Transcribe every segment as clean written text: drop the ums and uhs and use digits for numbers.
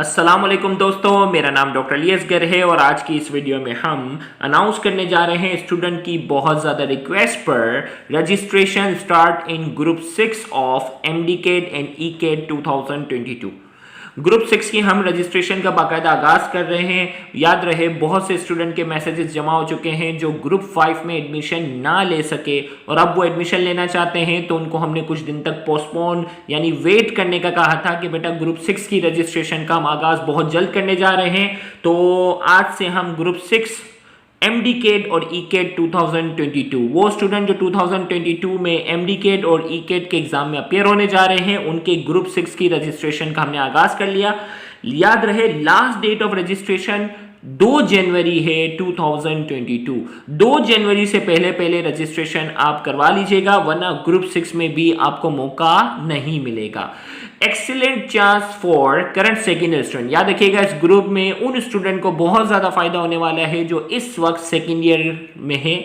अस्सलामुअलैकुम दोस्तों, मेरा नाम डॉक्टर अली असगर है और आज की इस वीडियो में हम अनाउंस करने जा रहे हैं स्टूडेंट की बहुत ज़्यादा रिक्वेस्ट पर registration start in group 6 of MDCAT and ECAT 2022। Group 6 की हम रजिस्ट्रेशन का बाकायदा आगाज कर रहे हैं। याद रहे, बहुत से स्टूडेंट के मैसेजेस जमा हो चुके हैं जो ग्रुप 5 में एडमिशन ना ले सके और अब वो एडमिशन लेना चाहते हैं, तो उनको हमने कुछ दिन तक पोस्टपोन यानी वेट करने का कहा था कि बेटा ग्रुप 6 की रजिस्ट्रेशन का हम आगाज बहुत जल्द करने जा रहे हैं। तो आज से हम ग्रुप 6 एमडीकेट और ईकेट 2022, वो स्टूडेंट जो 2022 में एमडीकेट और ईकेट के एग्जाम में अपियर होने जा रहे हैं, उनके ग्रुप 6 की रजिस्ट्रेशन का हमने आगाज कर लिया। याद रहे, लास्ट डेट ऑफ रजिस्ट्रेशन 2 जनवरी है 2022। 2 जनवरी से पहले रजिस्ट्रेशन आप करवा लीजिएगा, वरना ग्रुप 6 में भी आपको मौका नहीं मिलेगा। Excellent chance for current second year student. याद रखिएगा, इस ग्रुप में उन स्टूडेंट को बहुत ज्यादा फायदा होने वाला है जो इस वक्त सेकेंड ईयर में है,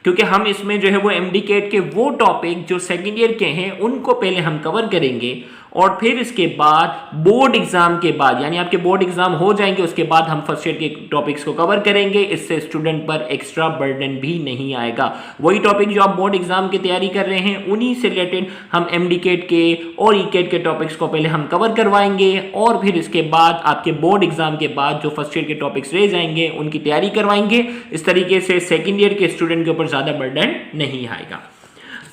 क्योंकि हम इसमें जो है वो एमडीकेट के वो टॉपिक जो सेकेंड ईयर के हैं उनको पहले हम कवर करेंगे और फिर इसके बाद बोर्ड एग्जाम के बाद, यानी आपके बोर्ड एग्जाम हो जाएंगे, उसके बाद हम फर्स्ट ईयर के टॉपिक्स को कवर करेंगे। इससे स्टूडेंट पर एक्स्ट्रा बर्डन भी नहीं आएगा। वही टॉपिक जो आप बोर्ड एग्जाम की तैयारी कर रहे हैं, उन्हीं से रिलेटेड हम एमडीकेट के और ईकेट के टॉपिक्स को पहले हम कवर करवाएंगे और फिर इसके बाद आपके बोर्ड एग्जाम के बाद जो फर्स्ट ईयर के टॉपिक्स रह जाएंगे उनकी तैयारी करवाएंगे। इस तरीके से सेकेंड ईयर के स्टूडेंट के ऊपर ज्यादा बर्डन नहीं आएगा।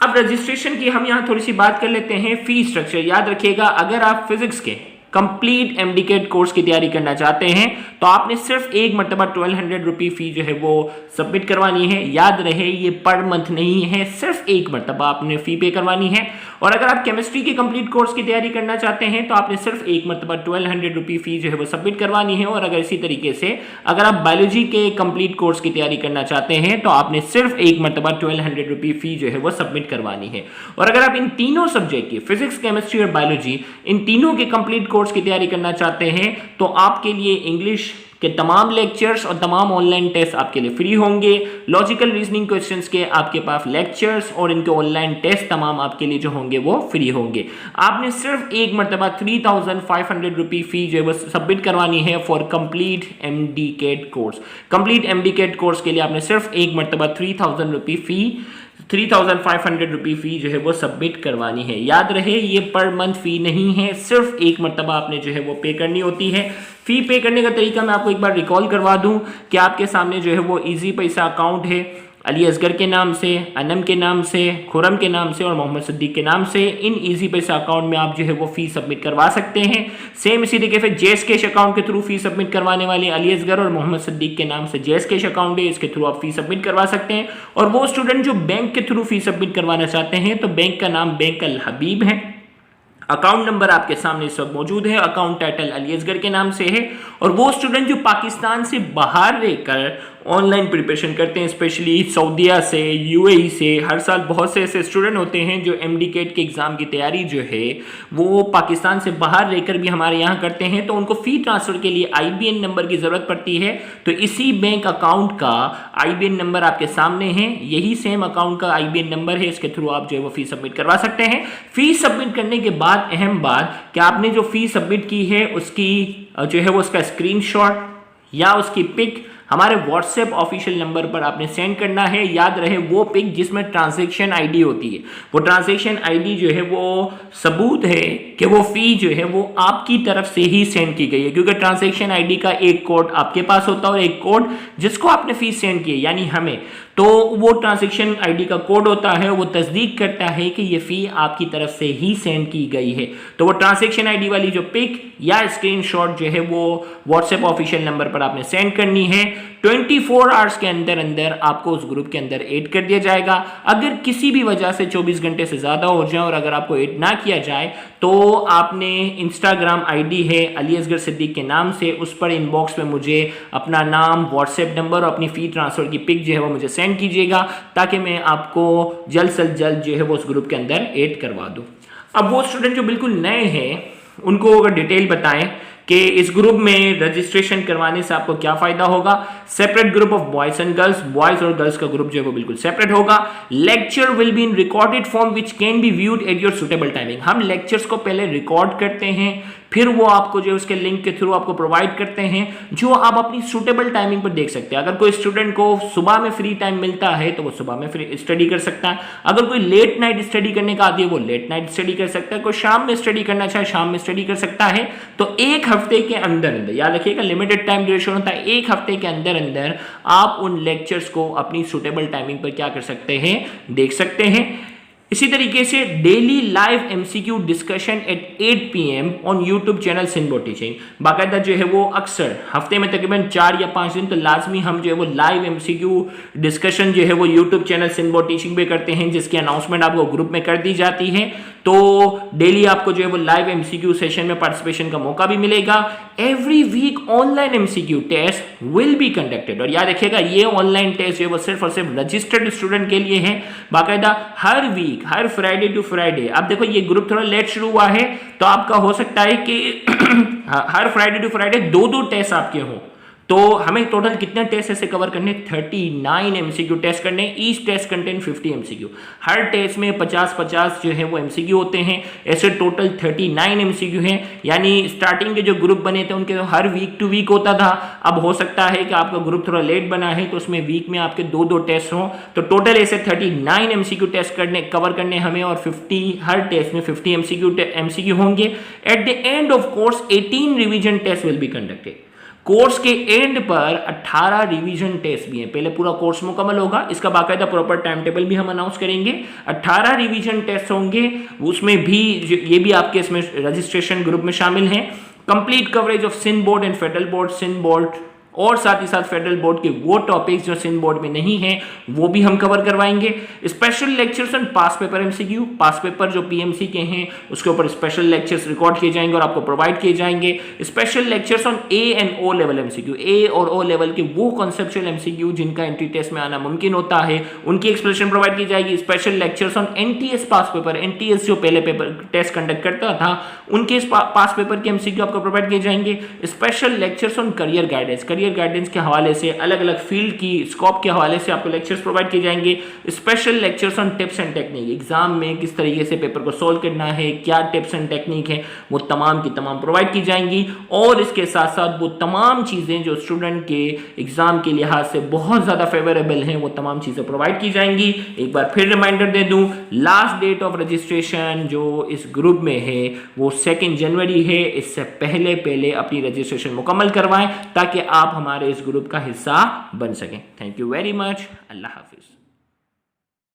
अब रजिस्ट्रेशन की हम यहां थोड़ी सी बात कर लेते हैं। फी स्ट्रक्चर याद रखिएगा, अगर आप फिजिक्स के कंप्लीट एमडीकेट कोर्स की तैयारी करना चाहते हैं तो आपने सिर्फ एक मरतबा 1200 रुपये फी जो है वो सबमिट करवानी है। याद रहे, ये पर मंथ नहीं है, सिर्फ एक मरतबा आपने फी पे करवानी है। और अगर आप केमिस्ट्री के कंप्लीट कोर्स की तैयारी करना चाहते हैं तो आपने सिर्फ एक मरतबा 1200 रुपये फी जो है वो सबमिट करवानी है। और अगर इसी तरीके से अगर आप बायोलॉजी के कंप्लीट कोर्स की तैयारी करना चाहते हैं तो आपने सिर्फ एक मरतबा 1200 रुपये फी जो है वो सबमिट करवानी है। और अगर आप इन तीनों सब्जेक्ट की, फिजिक्स, केमिस्ट्री और बायोलॉजी, इन तीनों के कंप्लीट कोर्स की तैयारी करना चाहते हैं तो आपके लिए इंग्लिश के तमाम लेक्चर्स और तमाम ऑनलाइन टेस्ट आपके लिए फ्री होंगे। लॉजिकल रीजनिंग क्वेश्चंस के आपके पास लेक्चर्स और इनके ऑनलाइन टेस्ट तमाम आपके लिए जो होंगे वो फ्री होंगे। आपने सिर्फ एक मरतबा 3500 रुपये फी जो है वो सबमिट करवानी है for complete MDCAT course. Complete MDCAT course के लिए आपने सिर्फ एक मरतबा 3000 रुपये फी 3500 रुपये फी जो है वो सबमिट करवानी है। याद रहे, ये पर मंथ फी नहीं है, सिर्फ एक मरतबा आपने जो है वो पे करनी होती है। फी पे करने का तरीका मैं आपको एक बार रिकॉल करवा दूं कि आपके सामने जो है वो इजी पैसा अकाउंट है, अली असगर के नाम से, अनम के नाम से, खुरम के नाम से और मोहम्मद सिद्दीक के नाम से। इन इजी पैसा अकाउंट में आप जो है वो फी सबमिट करवा सकते हैं। सेम इसी तरीके से जेस कैश अकाउंट के थ्रू फी सबमिट करवाने वाले अली असगर और मोहम्मद सिद्दीक के नाम से जेस कैश अकाउंट है, इसके थ्रू आप फी सबमिट करवा सकते हैं। और वो स्टूडेंट जो बैंक के थ्रू फी सबमिट करवाना चाहते हैं तो बैंक का नाम बैंक अल हबीब है। अकाउंट नंबर आपके सामने इस वक्त मौजूद है, अकाउंट टाइटल अली असगर के नाम से है। और वो स्टूडेंट जो पाकिस्तान से बाहर रहकर ऑनलाइन प्रिपरेशन करते हैं, स्पेशली सऊदीया से, यूएई से, हर साल बहुत से ऐसे स्टूडेंट होते हैं जो एमडीकेट के एग्ज़ाम की तैयारी जो है वो पाकिस्तान से बाहर रहकर भी हमारे यहाँ करते हैं, तो उनको फ़ी ट्रांसफ़र के लिए आईबीएन नंबर की ज़रूरत पड़ती है। तो इसी बैंक अकाउंट का आईबीएन नंबर आपके सामने है, यही सेम अकाउंट का आईबीएन नंबर है, इसके थ्रू आप जो है वो फ़ी सबमिट करवा सकते हैं। फ़ी सबमिट करने के बाद अहम बात कि आपने जो फ़ी सबमिट की है उसकी जो है वो उसका स्क्रीनशॉट या उसकी पिक हमारे व्हाट्सएप ऑफिशियल नंबर पर आपने सेंड करना है। याद रहे, वो पिक जिसमें ट्रांजैक्शन आईडी होती है, वो ट्रांजैक्शन आईडी जो है वो सबूत है कि वो फी जो है वो आपकी तरफ से ही सेंड की गई है, क्योंकि ट्रांजैक्शन आईडी का एक कोड आपके पास होता है और एक कोड जिसको आपने फी सेंड की है यानी हमें, तो वो ट्रांजैक्शन आईडी का कोड होता है, वो तस्दीक करता है कि ये फी आपकी तरफ से ही सेंड की गई है। तो वो ट्रांजैक्शन आईडी वाली जो पिक या स्क्रीनशॉट जो है वो व्हाट्सएप ऑफिशियल नंबर पर आपने सेंड करनी है। 24 आवर्स के अंदर अंदर आपको उस ग्रुप के अंदर ऐड कर दिया जाएगा। अगर किसी भी वजह से 24 घंटे से ज़्यादा हो जाए और अगर आपको ऐड ना किया जाए तो आपने इंस्टाग्राम आईडी है अली असगर सिद्दीक के नाम से, उस पर इनबॉक्स में मुझे अपना नाम, व्हाट्सएप नंबर और अपनी फ़ी ट्रांसफ़र की पिक जो है वो मुझे सेंड कीजिएगा, ताकि मैं आपको जल्द से जल्द जो है वो उस ग्रुप के अंदर ऐड करवा दूँ। अब वो स्टूडेंट जो बिल्कुल नए हैं उनको अगर डिटेल बताएं कि इस ग्रुप में रजिस्ट्रेशन करवाने से आपको क्या फायदा होगा। Separate group of boys and girls, boys और गर्ल्स का ग्रुप जो है वो बिल्कुल सेपरेट होगा। Lecture will be in recorded form which can be viewed at your suitable timing. हम लेक्चर्स को पहले रिकॉर्ड करते हैं, फिर वो आपको जो है उसके लिंक के थ्रू आपको प्रोवाइड करते हैं, जो आप अपनी सुटेबल टाइमिंग पर देख सकते हैं। अगर कोई स्टूडेंट को सुबह में फ्री टाइम मिलता है तो वो सुबह में फ्री स्टडी कर सकता है। अगर कोई लेट नाइट स्टडी करने का आदी है वो लेट नाइट स्टडी कर सकता है। कोई शाम में स्टडी करना चाहे शाम में स्टडी कर सकता है। तो एक हफ्ते के अंदर अंदर, याद रखिएगा लिमिटेड टाइम ड्यूरेशन होता है, एक हफ्ते के अंदर अंदर आप उन लेक्चर्स को अपनी सुटेबल टाइमिंग पर क्या कर सकते हैं, देख सकते हैं। इसी तरीके से daily live MCQ discussion at 8 PM on YouTube channel सिनबोर्ड टीचिंग। बाकायदा जो है वो अक्सर हफ्ते में तकरीबन 4 या 5 दिन तो लाजमी हम जो है वो लाइव एमसीक्यू डिस्कशन जो है वो यूट्यूब चैनल सिनबोर्ड टीचिंग पे करते हैं, जिसकी अनाउंसमेंट आपको ग्रुप में कर दी जाती है। तो डेली आपको जो है वो लाइव एमसीक्यू सेशन में पार्टिसिपेशन का मौका भी मिलेगा। Every week online MCQ test will be conducted. और याद रखिएगा ये ऑनलाइन टेस्ट जो है वो सिर्फ और सिर्फ रजिस्टर्ड स्टूडेंट के लिए है। बाकायदा हर वीक, हर फ्राइडे टू फ्राइडे, अब देखो ये ग्रुप थोड़ा लेट शुरू हुआ है तो आपका हो सकता है कि हर फ्राइडे टू फ्राइडे 2-2 टेस्ट आपके हों। तो हमें टोटल कितने टेस्ट ऐसे कवर करने, 39 एमसीक्यू टेस्ट करने। Each test contain 50 MCQ. हर टेस्ट में 50-50 जो है वो एमसीक्यू होते हैं। ऐसे टोटल 39 एमसीक्यू हैं। यानी स्टार्टिंग के जो ग्रुप बने थे उनके हर वीक टू वीक होता था। अब हो सकता है कि आपका ग्रुप थोड़ा लेट बना है तो उसमें वीक में आपके 2-2 टेस्ट हों। तो टोटल ऐसे 39 एमसीक्यू टेस्ट कवर करने हमें, और 50 हर टेस्ट में 50 एमसीक्यू होंगे। At the end of course 18 revision test will be conducted. Course के एंड पर 18 रिवीजन टेस्ट भी हैं। पहले पूरा कोर्स मुकम्मल होगा, इसका बाकायदा प्रॉपर टाइम टेबल भी हम अनाउंस करेंगे। 18 रिवीजन टेस्ट होंगे, उसमें भी ये भी आपके इसमें रजिस्ट्रेशन ग्रुप में शामिल हैं। Complete coverage of Sindh board and federal board, Sindh board और साथ ही साथ फेडरल बोर्ड के वो टॉपिक्स जो सिंध बोर्ड में नहीं हैं वो भी हम कवर करवाएंगे। Special lectures on pass paper MCQ, pass paper जो पीएमसी के हैं उसके ऊपर स्पेशल लेक्चर्स रिकॉर्ड किए जाएंगे और आपको प्रोवाइड किए जाएंगे। Special lectures on A and O level MCQ, A और ओ लेवल के वो कॉन्सेप्चुअल एमसीक्यू जिनका एंट्री टेस्ट में आना मुमकिन होता है, उनकी एक्सप्लेनेशन प्रोवाइड की जाएगी। Special lectures on NTS pass paper, NTS जो पहले पेपर टेस्ट कंडक्ट करता था उनके पास पेपर के एमसीक्यू आपको प्रोवाइड किए जाएंगे। Special lectures on career guidance, guidance के हवाले से, अलग अलग फील्ड की स्कोप के हवाले से आपको लेक्चर्स प्रोवाइड किए जाएंगे। Special lectures on tips and technique, exam में किस तरीके से पेपर को सॉल्व करना है, क्या टिप्स एंड टेक्निक है, वो तमाम की तमाम प्रोवाइड की जाएंगी। और इसके साथ साथ वो तमाम चीज़ें जो स्टूडेंट के एग्जाम के लिहाज से बहुत ज़्यादा फेवरेबल हैं वो तमाम चीज़ें प्रोवाइड की जाएंगी। एक बार फिर रिमाइंडर दे दूं, लास्ट डेट ऑफ रजिस्ट्रेशन जो इस ग्रुप में है वो 2 जनवरी है। इससे पहले अपनी रजिस्ट्रेशन मुकम्मल करवाएं ताकि आप हमारे इस ग्रुप का हिस्सा बन सकें। Thank you very much. Allah Hafiz.